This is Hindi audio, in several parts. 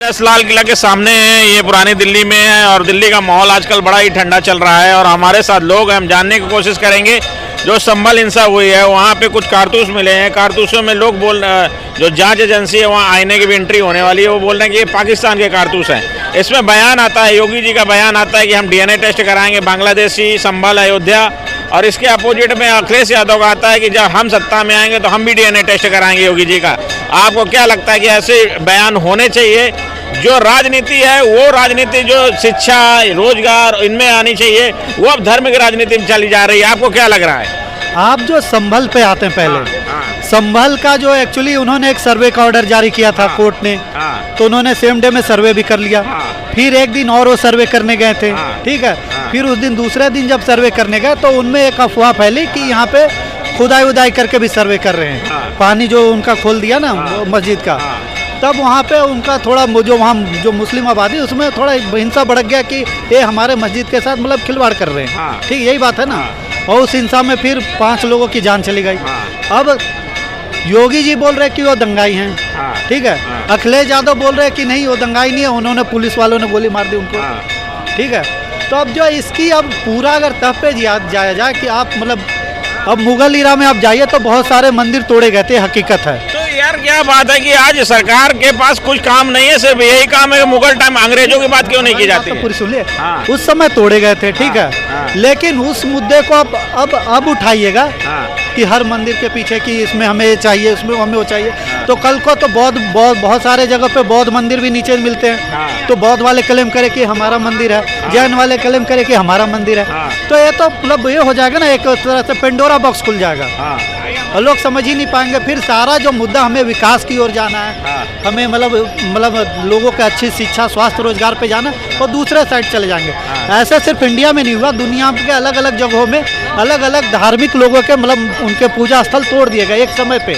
लाल किला के सामने है, ये पुरानी दिल्ली में है और दिल्ली का माहौल आजकल बड़ा ही ठंडा चल रहा है। और हमारे साथ लोग हैं, हम जानने की कोशिश करेंगे जो संभल हिंसा हुई है वहाँ पे कुछ कारतूस मिले हैं। कारतूसों में लोग जो जांच एजेंसी है वहाँ आईने की भी एंट्री होने वाली है, वो बोल रहे हैं कि ये पाकिस्तान के कारतूस हैं। इसमें बयान आता है, योगी जी का बयान आता है कि हम DNA टेस्ट कराएंगे बांग्लादेशी, संभल, अयोध्या। और इसके अपोजिट में अखिलेश यादव का आता है कि जब हम सत्ता में आएंगे तो हम भी DNA टेस्ट कराएंगे योगी जी का। आपको क्या लगता है कि ऐसे बयान होने चाहिए? जो राजनीति है वो राजनीति जो शिक्षा, रोजगार इनमें आनी चाहिए, वो अब धर्म की राजनीति में चली जा रही है। आपको क्या लग रहा है? आप जो संभल पे आते हैं पहले, संभल का जो एक्चुअली उन्होंने एक सर्वे का ऑर्डर जारी किया था कोर्ट ने, तो उन्होंने सेम डे में सर्वे भी कर लिया। फिर एक दिन और वो सर्वे करने गए थे, ठीक है। फिर उस दिन दूसरे दिन जब सर्वे करने गए तो उनमें एक अफवाह फैली कि यहाँ पे खुदाई उदाई करके भी सर्वे कर रहे हैं। पानी जो उनका खोल दिया ना मस्जिद का, तब वहाँ पे उनका थोड़ा जो वहाँ जो मुस्लिम आबादी उसमें थोड़ा हिंसा भड़क गया कि ये हमारे मस्जिद के साथ मतलब खिलवाड़ कर रहे हैं, ठीक, यही बात है ना। और उस हिंसा में फिर 5 लोगों की जान चली गई। अब योगी जी बोल रहे कि वो दंगाई हैं, ठीक है। अखिलेश यादव बोल रहे कि नहीं वो दंगाई नहीं है, उन्होंने पुलिस वालों ने गोली मार दी उनको, ठीक है। तो अब जो इसकी अब पूरा अगर तब पे जाया जाए कि आप मतलब अब मुगल इरा में आप जाइए तो बहुत सारे मंदिर तोड़े गए थे, हकीकत है। तो यार क्या बात है कि आज सरकार के पास कुछ काम नहीं है, सिर्फ यही काम है कि मुगल टाइम अंग्रेजों की बात क्यों नहीं की जाती? तो पूरी सुन लिए, उस समय तोड़े गए थे, ठीक है। लेकिन उस मुद्दे को अब उठाइएगा कि हर मंदिर के पीछे कि इसमें हमें ये चाहिए, उसमें हमें वो चाहिए। तो कल को तो बहुत सारे जगह पे बौद्ध मंदिर भी नीचे मिलते हैं, तो बौद्ध वाले क्लेम करे कि हमारा मंदिर है, जैन वाले क्लेम करे कि हमारा मंदिर है। तो ये तो मतलब ये हो जाएगा ना, एक तरह से पेंडोरा बॉक्स खुल जाएगा और लोग समझ ही नहीं पाएंगे। फिर सारा जो मुद्दा हमें विकास की ओर जाना है, हमें मतलब लोगों को अच्छी शिक्षा, स्वास्थ्य, रोजगार पे जाना है, और दूसरे साइड चले जाएंगे। ऐसा सिर्फ इंडिया में नहीं हुआ, दुनिया के अलग अलग जगहों में अलग अलग धार्मिक लोगों के मतलब उनके पूजा स्थल तोड़ दिए गए एक समय पे।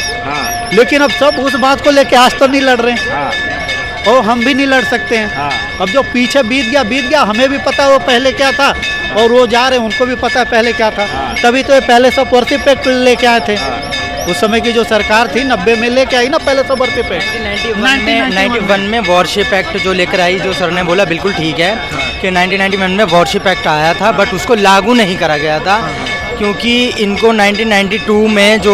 लेकिन अब सब उस बात को लेके आज तो नहीं लड़ रहे हैं और हम भी नहीं लड़ सकते हैं। अब जो पीछे बीत गया, हमें भी पता है वो पहले क्या था, और वो जा रहे हैं उनको भी पता है पहले क्या था। तभी तो ये पहले सब वर्सी पैक्ट लेके आए थे। उस समय की जो सरकार थी 90 में लेके आई ना पहले सब वर्सी पैक्ट। 1991 में वॉरशिप एक्ट जो लेकर आई, जो सर ने बोला बिल्कुल ठीक है कि 1991 में वॉरशिप एक्ट आया था, बट उसको लागू नहीं करा गया था क्योंकि इनको 1992 में जो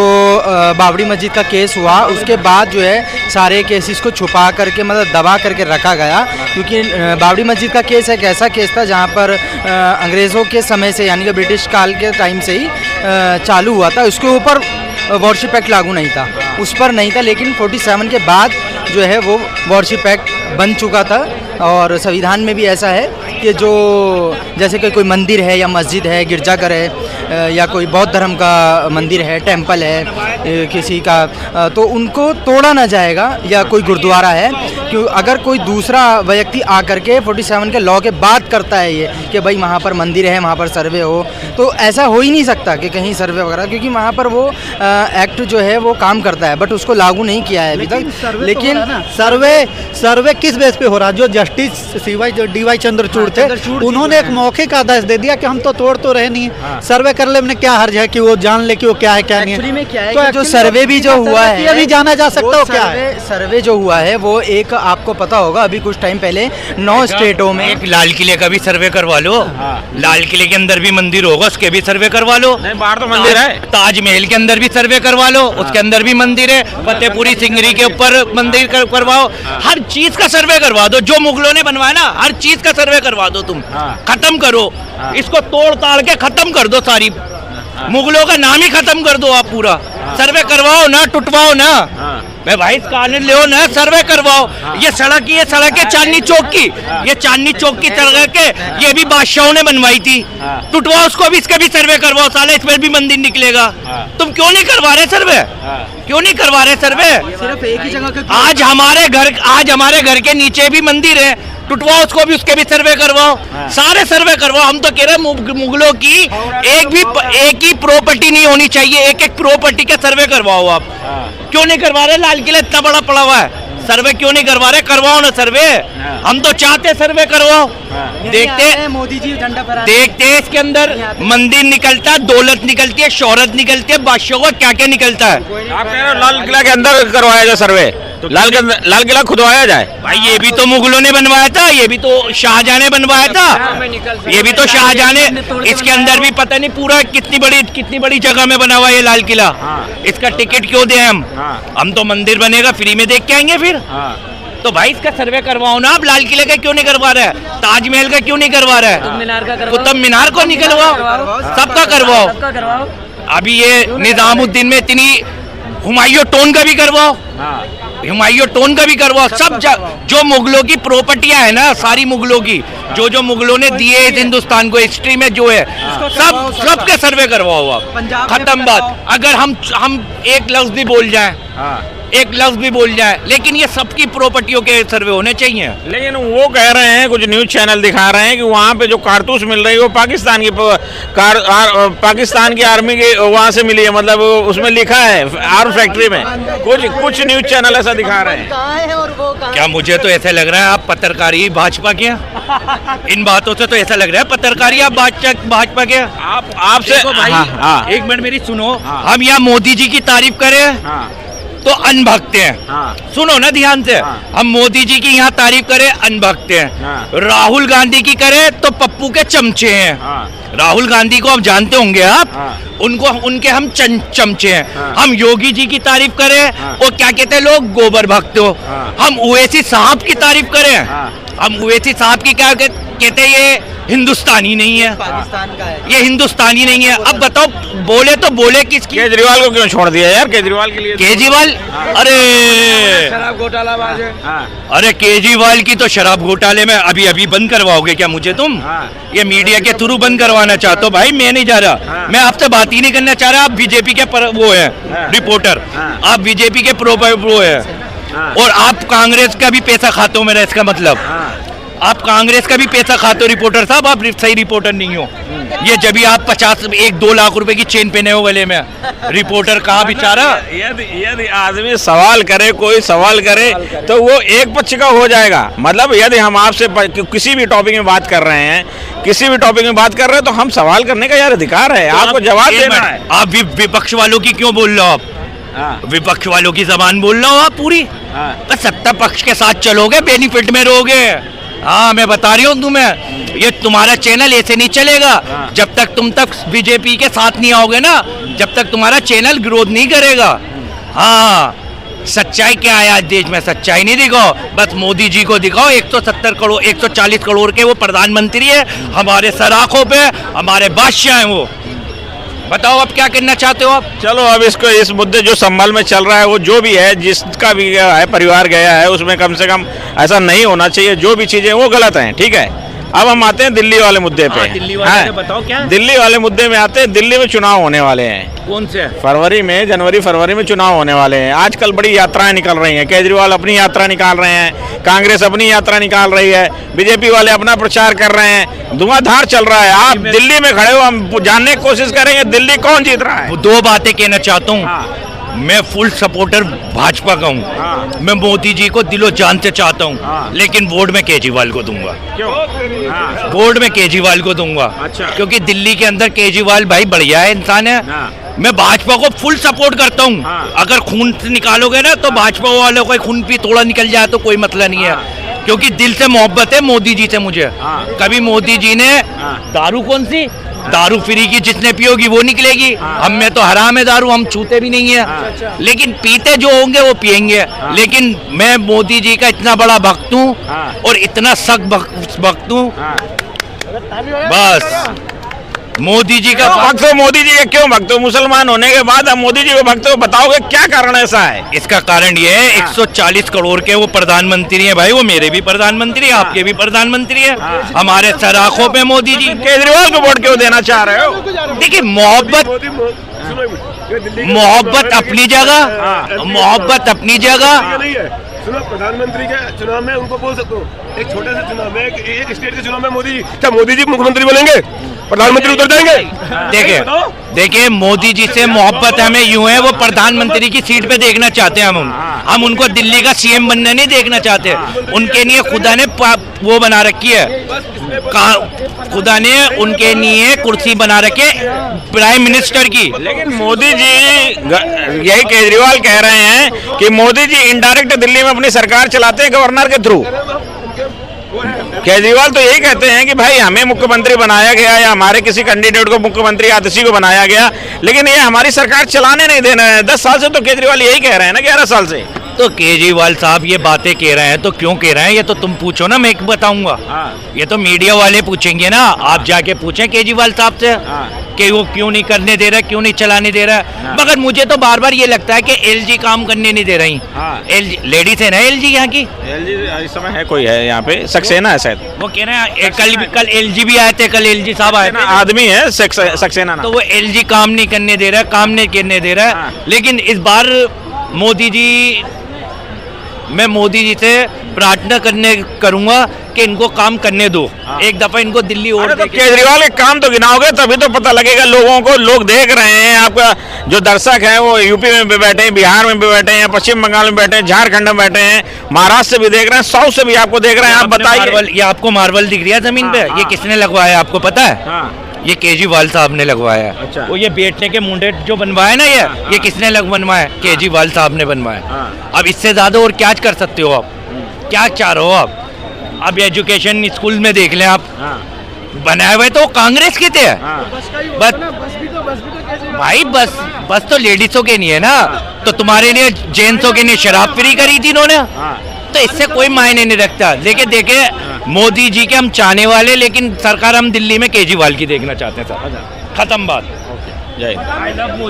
बाबरी मस्जिद का केस हुआ उसके बाद जो है सारे केसेस को छुपा करके मतलब दबा करके रखा गया। क्योंकि बाबरी मस्जिद का केस एक ऐसा केस था जहां पर अंग्रेज़ों के समय से यानी कि ब्रिटिश काल के टाइम से ही चालू हुआ था। उसके ऊपर वॉरशिप एक्ट लागू नहीं था, उस पर नहीं था। लेकिन 47 के बाद जो है वो वॉरशिप एक्ट बन चुका था। और संविधान में भी ऐसा है कि जो जैसे कि कोई मंदिर है या मस्जिद है, गिरजाघर है या कोई बौद्ध धर्म का मंदिर है, टेंपल है किसी का, तो उनको तोड़ा ना जाएगा। या कोई गुरुद्वारा है, क्यों अगर कोई दूसरा व्यक्ति आकर के 47 के लॉ के बाद करता है ये कि भाई वहाँ पर मंदिर है, वहाँ पर सर्वे हो, तो ऐसा हो ही नहीं सकता कि कहीं सर्वे वगैरह, क्योंकि वहाँ पर वो एक्ट जो है वो काम करता है, बट उसको लागू नहीं किया है अभी तक। लेकिन सर्वे किस बेस पे हो रहा है? जो जस्टिस DY चंद्रचूड़ थे, उन्होंने एक मौखिक आदेश दे दिया कि हम तो तोड़ तो रहे नहीं, सर्वे कर ले में क्या हर्ज है कि वो जान ले कि वो क्या है क्या नहीं है। में क्या है तो जो सर्वे भी जो हुआ है अभी जाना जा सकता हो क्या है? सर्वे जो हुआ है वो एक आपको पता होगा अभी कुछ टाइम पहले 9 स्टेटों में एक लाल किले का भी सर्वे करवा लो। लाल किले के अंदर भी मंदिर होगा, उसके भी सर्वे करवा लो। नहीं, बाहर तो मंदिर है। ताजमहल के अंदर भी सर्वे करवा लो, उसके अंदर भी मंदिर है। फतेहपुरी सिंगरी के ऊपर मंदिर करवाओ, हर चीज का सर्वे करवा दो। जो मुगलों ने बनवाया ना, हर चीज का सर्वे करवा दो। तुम खत्म करो इसको, तोड़ ताड़ के खत्म कर दो, सारी मुगलों का नाम ही खत्म कर दो आप पूरा। सर्वे करवाओ ना, टुटवाओ ना, मैं भाई कानून ले ना, सर्वे करवाओ। ये सड़क है चांदनी चौक की, ये चांदनी चौक की सड़क है, ये भी बादशाहों ने बनवाई थी। टुटवाओ उसको भी, इसका भी सर्वे करवाओ, साले इसमें भी मंदिर निकलेगा। तुम क्यों नहीं करवा रहे सर्वे? क्यों नहीं करवा रहे सर्वे? सिर्फ एक ही जगह आज हमारे घर के नीचे भी मंदिर है, टुटवाओ उसको भी, उसके भी सर्वे करवाओ, सारे सर्वे करवाओ। हम तो कह रहे हैं मुगलों की एक ही प्रॉपर्टी नहीं होनी चाहिए, एक प्रॉपर्टी का सर्वे करवाओ आप। क्यों नहीं करवा रहे? लाल किला इतना बड़ा पड़ा हुआ है, सर्वे क्यों नहीं करवा रहे? करवाओ ना सर्वे, हम तो चाहते सर्वे करवाओ। देखते मोदी जी झंडा फहरा, देखते इसके अंदर मंदिर निकलता है, दौलत निकलती है, शोहरत निकलती है, बादशाह को क्या क्या निकलता है। आप कह रहे हो लाल किला के अंदर करवाया जाए सर्वे? लाल किला खुदवाया जाए। भाई ये भी तो मुगलों ने बनवाया था, ये भी तो शाहजहां ने बनवाया था, ये भी तो शाहजहां ने। इसके अंदर भी पता नहीं पूरा कितनी बड़ी जगह में बना हुआ है ये लाल किला। इसका टिकट क्यों दें हम तो मंदिर बनेगा फ्री में देख के आएंगे फिर। तो भाई इसका सर्वे करवाओ ना आप। लाल किले का क्यों नहीं करवा रहा है? ताजमहल का क्यों नहीं करवा रहा है? कुतुब मीनार को नहीं करवाओ, सबका करवाओ। अभी ये निजामुद्दीन में इतनी हुमायूं टोन का भी करवाओ, हुमायूं टोन का भी करवाओ। सब जो मुगलों की प्रॉपर्टियां है ना, सारी मुगलों की जो मुगलों ने दिए इस हिंदुस्तान को, हिस्ट्री में जो है सब के सर्वे करवाओ आप। खत्म बात। अगर हम एक लफ्ज भी बोल जाएं, एक लफ्ज भी बोल जाए, लेकिन ये सबकी प्रॉपर्टियों के सर्वे होने चाहिए। लेकिन वो कह रहे हैं, कुछ न्यूज चैनल दिखा रहे हैं कि वहाँ पे जो कारतूस मिल रही है वो पाकिस्तान की आर्मी के वहाँ से मिली है, मतलब उसमें लिखा है आर्म फैक्ट्री में। कुछ न्यूज चैनल ऐसा दिखा रहे हैं। क्या मुझे तो ऐसा लग रहा है आप पत्रकारी भाजपा के हैं। इन बातों से तो ऐसा लग रहा है पत्रकारी आप भाजपा के। आपसे एक मिनट मेरी सुनो। हम यहाँ मोदी जी की तारीफ करें तो अनभक्त हैं। सुनो ना ध्यान से। हम मोदी जी की यहाँ तारीफ करें अनभक्त हैं। राहुल गांधी की करें तो पप्पू के चमचे हैं। राहुल गांधी को आप जानते होंगे आप, उनके हम चमचे हैं। हम योगी जी की तारीफ करें वो क्या कहते हैं लोग, गोबर भक्त हो। हम ओवैसी साहब की तारीफ करें, हम ओवैसी साहब की क्या कहते हैं, ये हिंदुस्तानी नहीं है, पाकिस्तान का है, ये हिंदुस्तानी नहीं है। अब बताओ बोले तो बोले किसकी? केजरीवाल को क्यों छोड़ दिया यार? केजरीवाल के लिए केजरीवाल, अरे शराब घोटालाबाज है। अरे केजरीवाल की तो शराब घोटाले में अभी बंद करवाओगे क्या मुझे तुम? ये मीडिया के थ्रू बंद करवाना चाहते हो? भाई मैं नहीं जा रहा, मैं आपसे बात ही नहीं करना चाह रहा। आप बीजेपी के वो है रिपोर्टर, आप बीजेपी के वो है, और आप कांग्रेस का भी पैसा खाते हो। मेरा इसका मतलब आप कांग्रेस का भी पैसा खाते हो रिपोर्टर साहब, आप सही रिपोर्टर नहीं हो। ये जब भी आप 1-2 लाख रुपए की चेन पहने हो गले में, रिपोर्टर कहाँ बेचारा? यदि आदमी सवाल करे, कोई सवाल करे तो वो एक पक्ष का हो जाएगा। मतलब यदि हम आपसे किसी भी टॉपिक में बात कर रहे हैं, तो हम सवाल करने का यार अधिकार है, आपको जवाब देना है। आप विपक्ष वालों की क्यों बोल रहे हो आप? विपक्ष वालों की जबान बोल रहा हो आप पूरी। बस सत्ता पक्ष के साथ चलोगे, बेनिफिट में रहोगे। हाँ मैं बता रही हूँ तुम्हें, ये तुम्हारा चैनल ऐसे नहीं चलेगा जब तक तुम बीजेपी के साथ नहीं आओगे ना, जब तक तुम्हारा चैनल ग्रोथ नहीं करेगा। हाँ सच्चाई क्या है आज देश में? सच्चाई नहीं दिखाओ, बस मोदी जी को दिखाओ। 170 करोड़ 140 करोड़ के वो प्रधानमंत्री है, हमारे सर आंखों पे हमारे बादशाह हैं वो। बताओ अब क्या करना चाहते हो आप? चलो अब इस मुद्दे जो संभल में चल रहा है, वो जो भी है, जिसका भी है परिवार गया है, उसमें कम से कम ऐसा नहीं होना चाहिए। जो भी चीजें वो गलत हैं, ठीक है। अब हम आते हैं दिल्ली वाले मुद्दे पे। दिल्ली वाले बताओ क्या? दिल्ली वाले मुद्दे में आते हैं। दिल्ली में चुनाव होने वाले हैं। कौन से? जनवरी-फरवरी में चुनाव होने वाले हैं। आजकल बड़ी यात्राएं निकल रही हैं। केजरीवाल अपनी यात्रा निकाल रहे हैं, कांग्रेस अपनी यात्रा निकाल रही है, बीजेपी वाले अपना प्रचार कर रहे हैं, धुआंधार चल रहा है। आप दिल्ली में खड़े हो, हम जानने की कोशिश करेंगे दिल्ली कौन जीत रहा है। 2 बातें कहना चाहता हूँ। मैं फुल सपोर्टर भाजपा का हूँ। मैं मोदी जी को दिलो जान से चाहता हूँ, लेकिन वोट में केजरीवाल को दूंगा। क्यों? वोट में केजरीवाल को दूंगा। अच्छा। क्योंकि दिल्ली के अंदर केजरीवाल भाई बढ़िया है, इंसान है। मैं भाजपा को फुल सपोर्ट करता हूँ। अगर खून से निकालोगे ना तो भाजपा वालों का खून भी थोड़ा निकल जाए तो कोई मतलब नहीं है, क्योंकि दिल से मोहब्बत है मोदी जी से मुझे। कभी मोदी जी ने दारू, कौन सी दारू फ्री की जिसने पियोगी वो निकलेगी। हम में तो हराम है दारू, हम छूते भी नहीं है, लेकिन पीते जो होंगे वो पियेंगे। लेकिन मैं मोदी जी का इतना बड़ा भक्त हूँ और इतना सख्त भक्त हूँ। बस मोदी जी का भक्त हो। मोदी जी के क्यों भक्त हो? मुसलमान होने के बाद अब मोदी जी को भक्त हो, बताओगे क्या कारण ऐसा है? इसका कारण ये है 140 करोड़ के वो प्रधानमंत्री हैं भाई, वो मेरे भी प्रधानमंत्री है, आपके भी प्रधानमंत्री है, हमारे सर आंखों पे मोदी जी। केजरीवाल को वोट क्यों देना चाह रहे हो? देखिए मोहब्बत अपनी जगह, मोहब्बत अपनी जगह। सुनो, प्रधानमंत्री के चुनाव में उनको बोल सकते हो, एक छोटे से चुनाव में, एक स्टेट के चुनाव में मोदी जी, क्या मोदी जी मुख्यमंत्री बनेंगे? प्रधानमंत्री उतर जाएंगे। देखिए देखिए, मोदी जी से मोहब्बत हमें यूं है, वो प्रधानमंत्री की सीट पे देखना चाहते हैं हम उनको दिल्ली का सीएम बनने नहीं देखना चाहते। उनके लिए खुदा ने वो बना रखी है, खुदा ने उनके लिए कुर्सी बना रखी है प्राइम मिनिस्टर की। लेकिन मोदी जी, यही केजरीवाल कह रहे हैं कि मोदी जी इनडायरेक्ट दिल्ली में अपनी सरकार चलाते हैं गवर्नर के थ्रू। केजरीवाल तो यही कहते हैं कि भाई हमें मुख्यमंत्री बनाया गया या हमारे किसी कैंडिडेट को मुख्यमंत्री आदर्शी को बनाया गया, लेकिन ये हमारी सरकार चलाने नहीं देना है। 10 साल से तो केजरीवाल यही कह रहे हैं ना, 11 साल से। तो केजरीवाल साहब ये बातें कह रहे हैं तो क्यों कह रहे हैं, ये तो तुम पूछो ना, मैं बताऊंगा। ये तो मीडिया वाले पूछेंगे ना, आप जाके पूछें केजरीवाल साहब से कि वो क्यों नहीं करने दे रहा, क्यों नहीं चलाने दे रहा। मगर मुझे तो बार बार ये लगता है कि एलजी काम करने नहीं दे रही। एलजी लेडीज है ना, एलजी यहाँ की, एलजी इस समय है, कोई है यहाँ पे, सक्सेना है शायद। वो कह रहे हैं कल एलजी भी आए थे, कल एलजी साहब आए थे, आदमी है सक्सेना। तो वो एलजी काम नहीं करने दे रहा, काम नहीं करने दे रहा। लेकिन इस बार मोदी जी, मैं मोदी जी से प्रार्थना करूंगा कि इनको काम करने दो, एक दफा इनको दिल्ली और। तो केजरीवाल के काम तो गिनाओगे तभी तो पता लगेगा लोगों को। लोग देख रहे हैं, आपका जो दर्शक है वो यूपी में भी बैठे हैं, बिहार में भी बैठे हैं, पश्चिम बंगाल में बैठे हैं, झारखंड में बैठे हैं, महाराष्ट्र से भी देख रहे हैं, साउथ से भी आपको देख रहे हैं। आप बताइए, ये आपको मार्बल दिख रहा है जमीन पे, ये किसने लगवाया आपको पता है? ये केजरीवाल साहब ने लगवाया है। अच्छा। वो ये बैठने के मुंडे जो बनवाए ना, ये किसने बनवाया? केजरीवाल साहब ने बनवाया। अब इससे ज्यादा और क्या कर सकते हो आप, क्या चाह रहे हो आप? अब एजुकेशन स्कूल में देख लें आप, बनाए हुए तो कांग्रेस के थे। बस भाई, बस तो लेडीजों के नहीं है ना, तो तुम्हारे लिए जेंट्सों के लिए शराब फ्री करी थी इन्होंने, तो इससे कोई मायने नहीं रखता। लेकिन देखे मोदी जी के हम चाहने वाले, लेकिन सरकार हम दिल्ली में केजरीवाल की देखना चाहते हैं सर। खत्म बात। जय हिंद।